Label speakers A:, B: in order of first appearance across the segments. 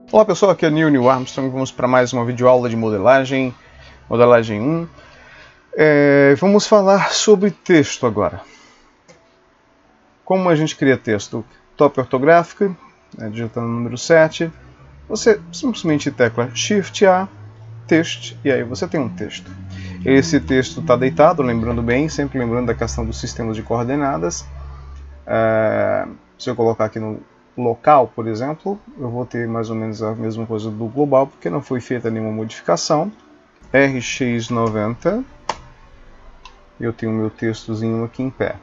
A: Olá pessoal, aqui é Neil Armstrong. Vamos para mais uma videoaula de modelagem 1. Vamos falar sobre texto agora. Como a gente cria texto? Top ortográfica, digitando o número 7, você simplesmente tecla Shift A, Text, e aí você tem um texto. Esse texto está deitado, lembrando bem, sempre lembrando da questão dos sistemas de coordenadas. Se eu colocar aqui no local, por exemplo, eu vou ter mais ou menos a mesma coisa do global, porque não foi feita nenhuma modificação. RX90, eu tenho meu textozinho aqui em pé.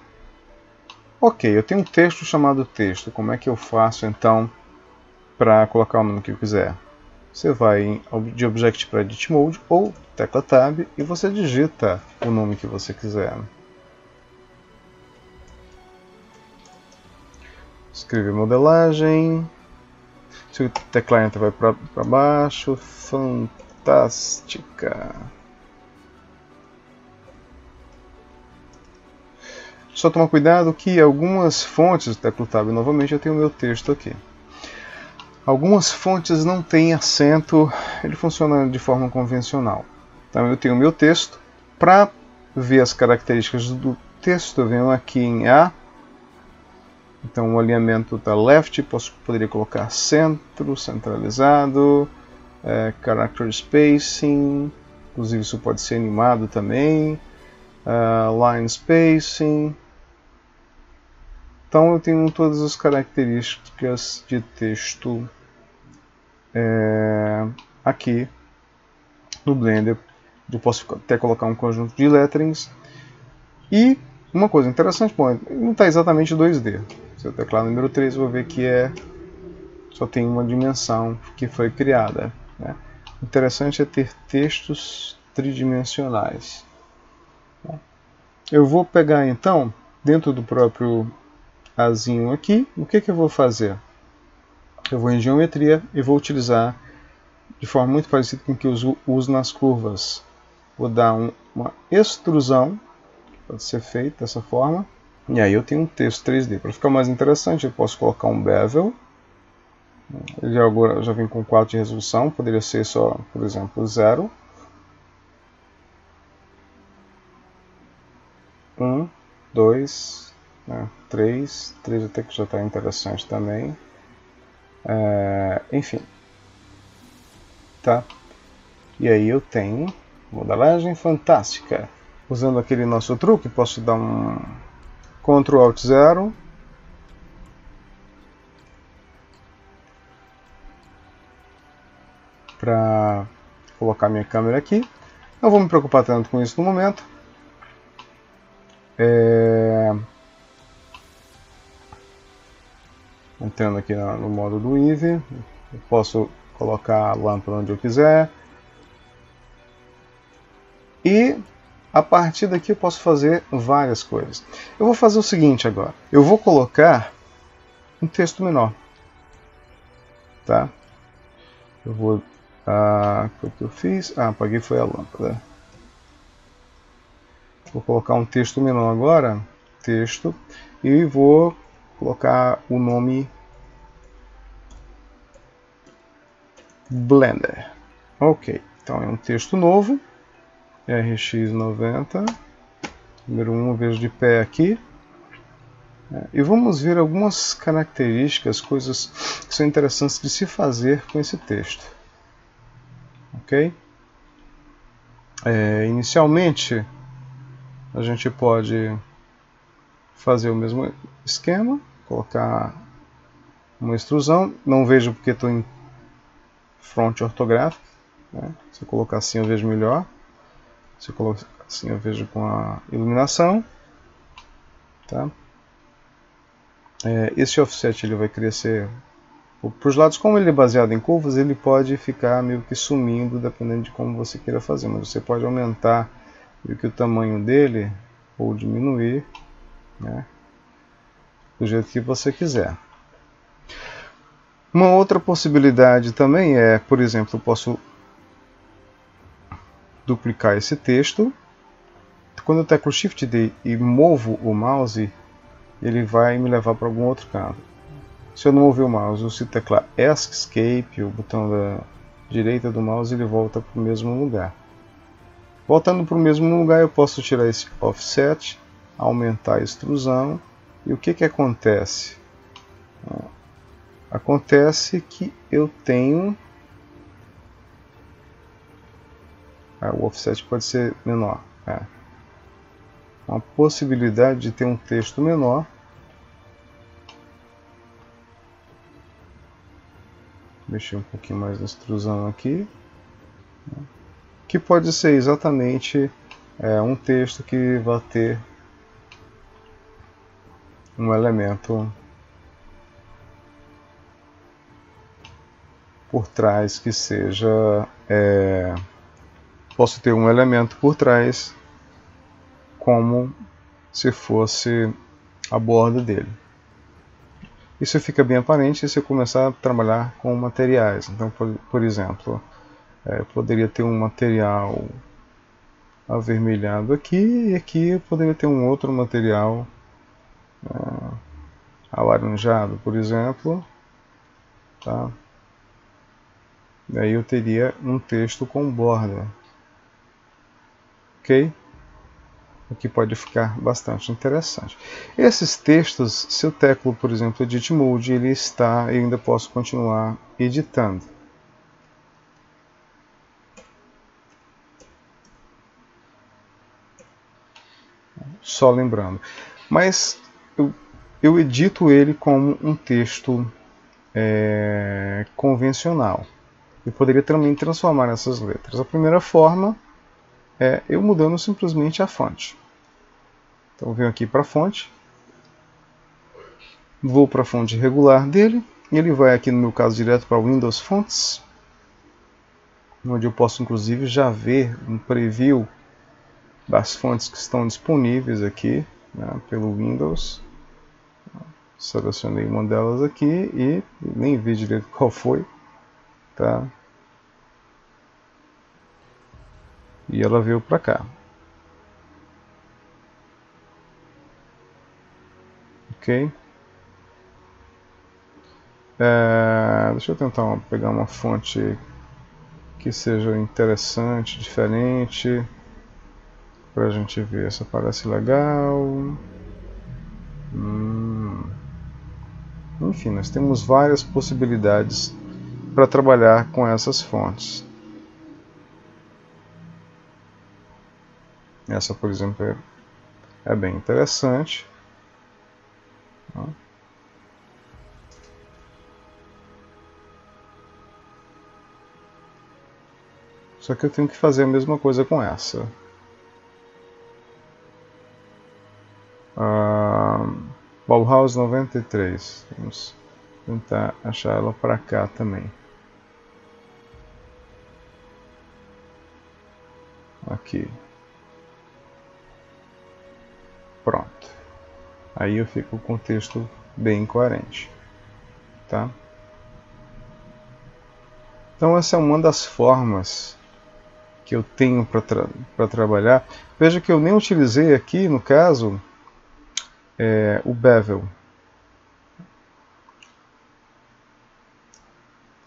A: Ok, eu tenho um texto chamado texto. Como é que eu faço então para colocar o nome que eu quiser? Você vai de Object para Edit Mode ou tecla Tab e você digita o nome que você quiser. Escrever modelagem. Se o teclar Enter vai para baixo. Fantástica. Só tomar cuidado que algumas fontes, tecla Tab novamente, eu tenho o meu texto aqui. Algumas fontes não têm acento, ele funciona de forma convencional. Então eu tenho o meu texto. Para ver as características do texto, eu venho aqui em A. Então o alinhamento está left, poderia colocar centro, centralizado, character spacing, inclusive isso pode ser animado também, line spacing. Então eu tenho todas as características de texto aqui no Blender. Eu posso até colocar um conjunto de letterings. E uma coisa interessante, bom, não está exatamente 2D. Se eu teclar o número 3, eu vou ver que só tem uma dimensão que foi criada. Né? O interessante é ter textos tridimensionais. Eu vou pegar então, dentro do próprio Azinho aqui, o que eu vou fazer? Eu vou em Geometria e vou utilizar de forma muito parecida com o que eu uso nas curvas. Vou dar uma extrusão, pode ser feito dessa forma. E aí eu tenho um texto 3D. Para ficar mais interessante, eu posso colocar um bevel. Ele agora já vem com 4 de resolução, poderia ser só, por exemplo, 0. 1, 2, 3. 3 até que já está interessante também. Enfim. Tá? E aí eu tenho modelagem fantástica. Usando aquele nosso truque, posso dar um Ctrl Alt 0. Para colocar minha câmera aqui. Não vou me preocupar tanto com isso no momento. Entrando aqui no modo do Eevee, eu posso colocar a lâmpada onde eu quiser. E a partir daqui eu posso fazer várias coisas. Eu vou fazer o seguinte agora. Eu vou colocar um texto menor. Tá? Eu vou... o que eu fiz? Apaguei foi a lâmpada. Vou colocar um texto menor agora. Texto. E vou colocar o nome Blender. Ok. Então é um texto novo. RX90, número 1 eu vejo de pé aqui. E vamos ver algumas características, coisas que são interessantes de se fazer com esse texto. Ok? Inicialmente, a gente pode fazer o mesmo esquema, colocar uma extrusão. Não vejo porque estou em front ortográfico. Né? Se eu colocar assim eu vejo melhor. Se eu colocar assim eu vejo com a iluminação. Tá? Esse offset ele vai crescer para os lados. Como ele é baseado em curvas, ele pode ficar meio que sumindo dependendo de como você queira fazer. Mas você pode aumentar meio que o tamanho dele ou diminuir, né? Do jeito que você quiser. Uma outra possibilidade também é, por exemplo, eu posso duplicar esse texto. Quando eu teclo Shift D e movo o mouse, ele vai me levar para algum outro canto. Se eu não mover o mouse, se teclar Escape, o botão da direita do mouse, ele volta para o mesmo lugar. Voltando para o mesmo lugar, eu posso tirar esse offset, aumentar a extrusão, e o que acontece? Acontece que eu tenho... o offset pode ser menor. Uma possibilidade de ter um texto menor. Mexer um pouquinho mais na extrusão aqui. Que pode ser exatamente um texto que vai ter um elemento por trás que seja... posso ter um elemento por trás como se fosse a borda dele. Isso fica bem aparente se eu começar a trabalhar com materiais. Então, por exemplo, eu poderia ter um material avermelhado aqui, e aqui eu poderia ter um outro material alaranjado, por exemplo. Tá? E aí eu teria um texto com borda. Ok? O que pode ficar bastante interessante. Esses textos, se eu teclo, por exemplo, Edit Mode, ele está, eu ainda posso continuar editando. Só lembrando. Mas eu edito ele como um texto convencional. Eu poderia também transformar essas letras. A primeira forma é eu mudando simplesmente a fonte. Então eu venho aqui para a fonte, vou para a fonte regular dele, e ele vai aqui no meu caso direto para Windows Fonts, onde eu posso inclusive já ver um preview das fontes que estão disponíveis aqui, né, pelo Windows. Selecionei uma delas aqui e nem vi direito qual foi, tá? E ela veio para cá. Ok? Deixa eu tentar pegar uma fonte que seja interessante, diferente, para a gente ver. Essa parece legal. Enfim, nós temos várias possibilidades para trabalhar com essas fontes. Essa, por exemplo, é bem interessante. Só que eu tenho que fazer a mesma coisa com essa. Bauhaus 93. Vamos tentar achar ela para cá também. Aqui. Pronto. Aí eu fico com o texto bem coerente. Tá? Então essa é uma das formas que eu tenho para trabalhar. Veja que eu nem utilizei aqui, no caso, o bevel.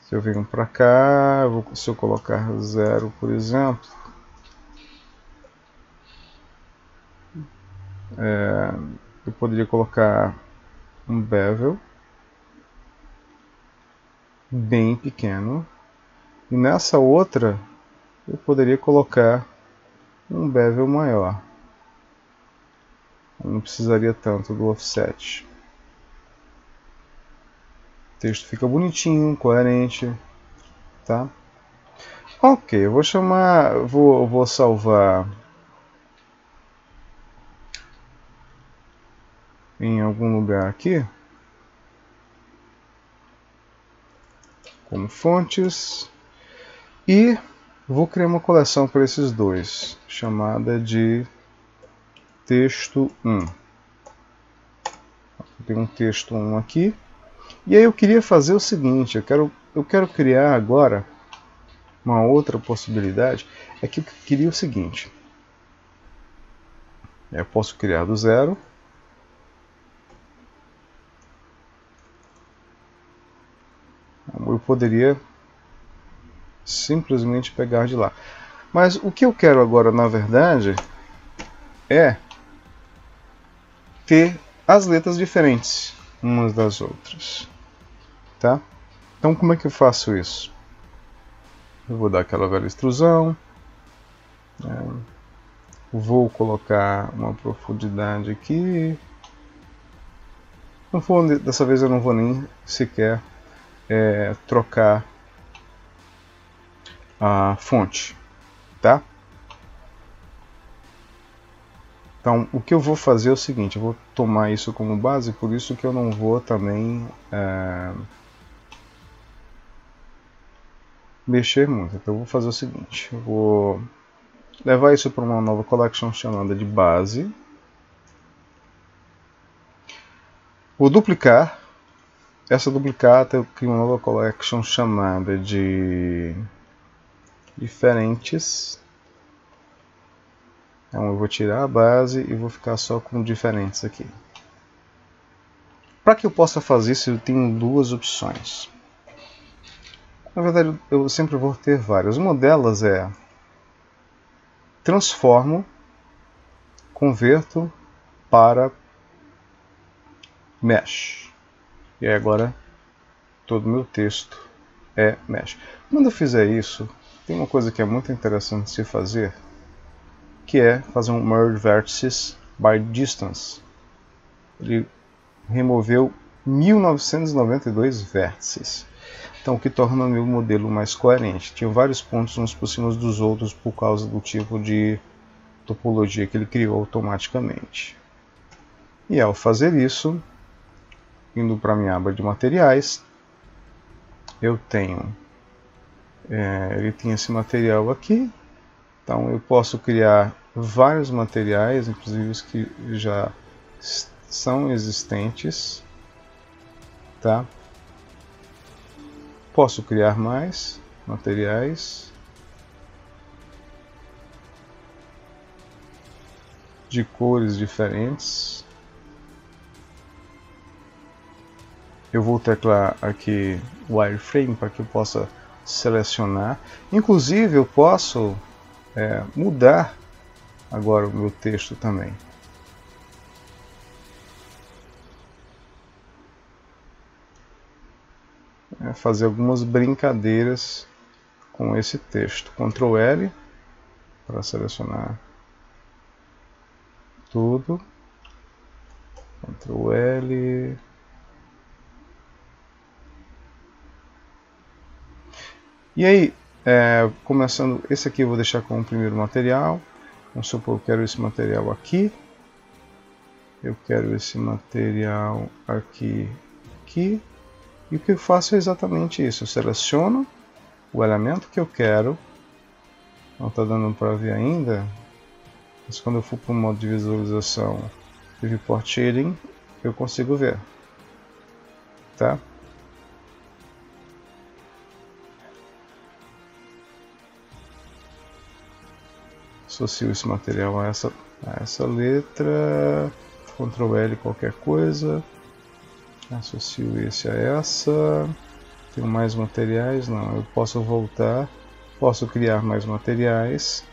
A: Se eu venho para cá, se eu colocar 0, por exemplo, eu poderia colocar um bevel bem pequeno, e nessa outra eu poderia colocar um bevel maior. Eu não precisaria tanto do offset. O texto fica bonitinho, coerente, tá? Ok, eu vou chamar, vou salvar em algum lugar aqui, como fontes, e vou criar uma coleção para esses dois, chamada de texto 1. Tem um texto 1 aqui. E aí eu queria fazer o seguinte, eu quero criar agora uma outra possibilidade, é que eu queria o seguinte. Eu posso criar do zero. poderia simplesmente pegar de lá. Mas o que eu quero agora, na verdade, é ter as letras diferentes umas das outras, tá? Então como é que eu faço isso? Eu vou dar aquela velha extrusão, vou colocar uma profundidade aqui. Dessa vez eu não vou nem sequer trocar a fonte, tá? Então o que eu vou fazer é o seguinte, eu vou tomar isso como base, por isso que eu não vou também mexer muito. Então eu vou fazer o seguinte, eu vou levar isso para uma nova collection chamada de base, vou duplicar, essa duplicata eu crio uma nova collection chamada de diferentes. Então eu vou tirar a base e vou ficar só com diferentes aqui. Para que eu possa fazer isso, eu tenho duas opções. Na verdade, eu sempre vou ter várias. Uma delas é transformo, converto para mesh. E aí agora todo o meu texto é mesh. Quando eu fizer isso, tem uma coisa que é muito interessante de se fazer, que é fazer um merge vertices by distance. Ele removeu 1992 vértices. Então, o que torna o meu modelo mais coerente. Tinha vários pontos uns por cima dos outros por causa do tipo de topologia que ele criou automaticamente. E ao fazer isso, indo para a minha aba de materiais, eu tenho ele tem esse material aqui. Então eu posso criar vários materiais, inclusive os que já são existentes, tá? Posso criar mais materiais de cores diferentes. Eu vou teclar aqui wireframe para que eu possa selecionar. Inclusive eu posso mudar agora o meu texto também. Fazer algumas brincadeiras com esse texto. Ctrl L para selecionar tudo. Ctrl L. E aí, começando, esse aqui eu vou deixar como primeiro material. Vamos supor que eu quero esse material aqui. Eu quero esse material aqui. E o que eu faço é exatamente isso. Eu seleciono o elemento que eu quero. Não está dando para ver ainda. Mas quando eu for para o modo de visualização de Viewport Shading, eu consigo ver. Tá? Associo esse material a essa letra. Ctrl L qualquer coisa. Associo esse a essa. Tenho mais materiais? Não, eu posso voltar. Posso criar mais materiais.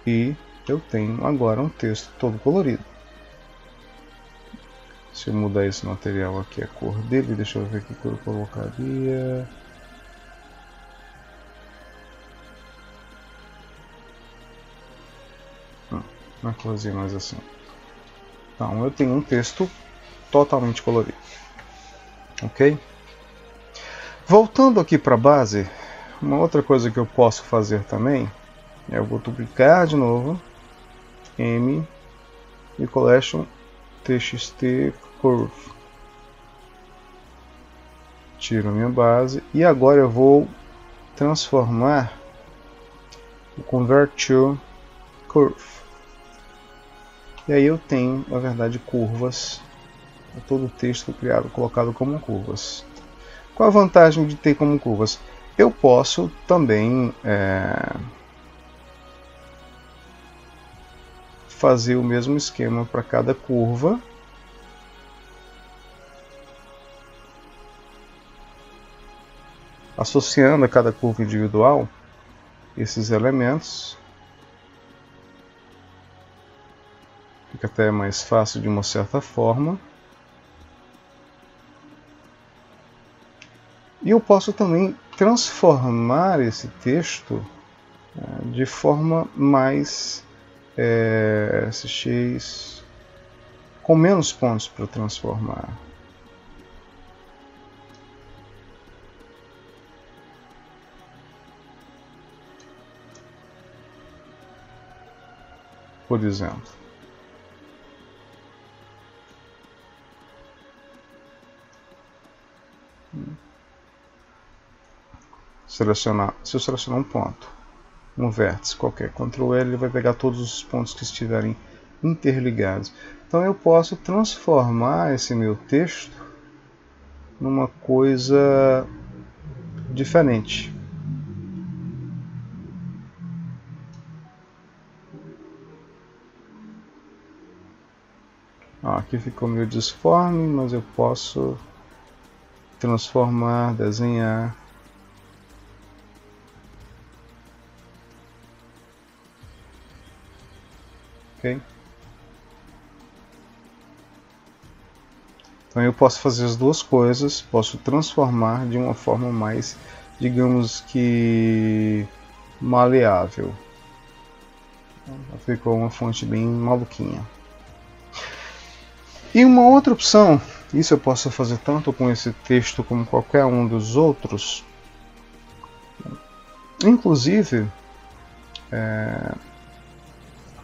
A: E eu tenho agora um texto todo colorido. Se eu mudar esse material aqui, a cor dele, deixa eu ver que cor eu colocaria. Uma corzinha mais assim. Então eu tenho um texto totalmente colorido. Ok? Voltando aqui para a base, uma outra coisa que eu posso fazer também, eu vou duplicar de novo, M e Collection TXT Curve. Tiro a minha base e agora eu vou transformar o Convert to Curve. E aí eu tenho, na verdade, curvas. Todo o texto criado, colocado como curvas. Qual a vantagem de ter como curvas? Eu posso também fazer o mesmo esquema para cada curva associando a cada curva individual esses elementos. Fica até mais fácil de uma certa forma. E eu posso também transformar esse texto de forma mais SX, com menos pontos para transformar. Por exemplo, se eu selecionar um ponto, um vértice qualquer, Ctrl L, ele vai pegar todos os pontos que estiverem interligados. Então eu posso transformar esse meu texto numa coisa diferente. Aqui ficou meio disforme, mas eu posso transformar, desenhar. Ok? Então eu posso fazer as duas coisas, posso transformar de uma forma mais, digamos que, maleável. Ficou uma fonte bem maluquinha. E uma outra opção, isso eu posso fazer tanto com esse texto como qualquer um dos outros, inclusive,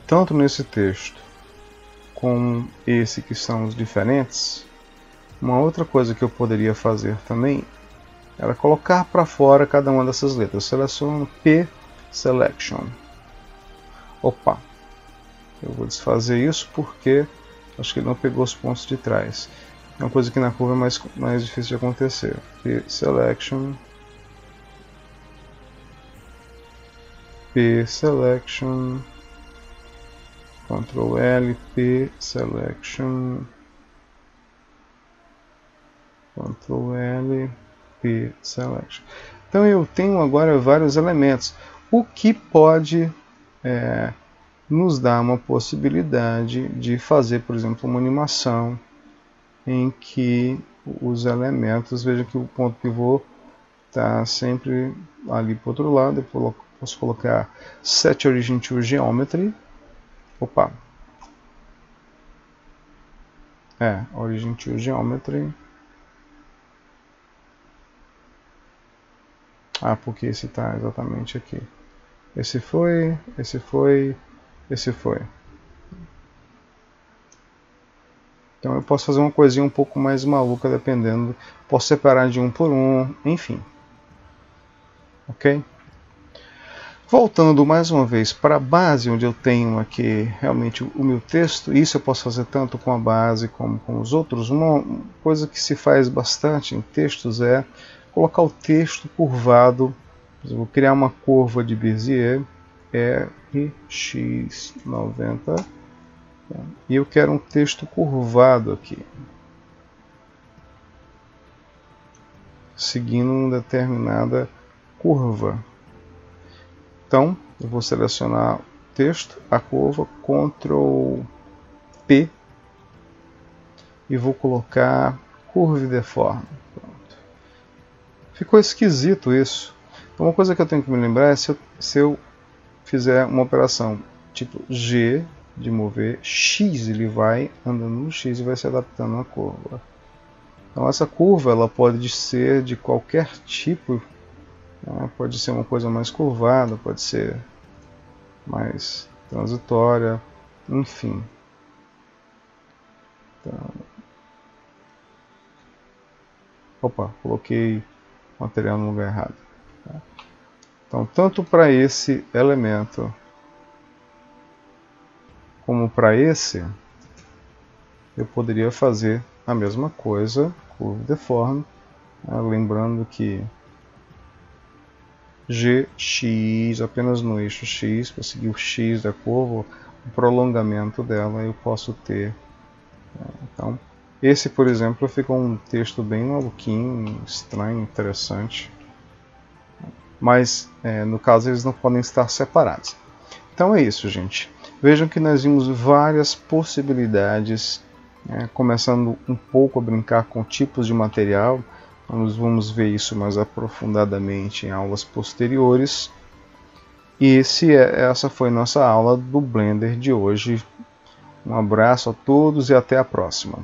A: tanto nesse texto como esse que são os diferentes, uma outra coisa que eu poderia fazer também era colocar para fora cada uma dessas letras. Eu seleciono P Selection. Opa, eu vou desfazer isso porque acho que ele não pegou os pontos de trás. É uma coisa que na curva é mais difícil de acontecer. P Selection. P Selection. Ctrl L, P Selection. Ctrl L, P Selection. Então eu tenho agora vários elementos, o que pode nos dar uma possibilidade de fazer, por exemplo, uma animação em que os elementos, veja que o ponto pivô está sempre ali para o outro lado. Eu posso colocar Set Origin to Geometry. Opa! Origin to Geometry. Porque esse está exatamente aqui. Esse foi, esse foi, esse foi. Então eu posso fazer uma coisinha um pouco mais maluca dependendo. Posso separar de um por um, enfim. Ok? Voltando mais uma vez para a base, onde eu tenho aqui realmente o meu texto, isso eu posso fazer tanto com a base como com os outros. Uma coisa que se faz bastante em textos é colocar o texto curvado. Eu vou criar uma curva de Bezier, RX90, e eu quero um texto curvado aqui, seguindo uma determinada curva. Então, eu vou selecionar o texto, a curva, Ctrl P, e vou colocar Curve Deform. Pronto. Ficou esquisito isso. Então, uma coisa que eu tenho que me lembrar é se eu fizer uma operação tipo G, de mover, X, ele vai andando no X e vai se adaptando à curva. Então, essa curva ela pode ser de qualquer tipo. Pode ser uma coisa mais curvada, pode ser mais transitória, enfim. Então, opa, coloquei o material no lugar errado. Então, tanto para esse elemento como para esse, eu poderia fazer a mesma coisa, curve deform, lembrando que GX, apenas no eixo X, para seguir o X da curva, o prolongamento dela eu posso ter. Então, esse, por exemplo, ficou um texto bem maluquinho, estranho, interessante. mas no caso eles não podem estar separados. Então é isso, gente. Vejam que nós vimos várias possibilidades, começando um pouco a brincar com tipos de material. Nós vamos ver isso mais aprofundadamente em aulas posteriores. E essa foi nossa aula do Blender de hoje. Um abraço a todos e até a próxima.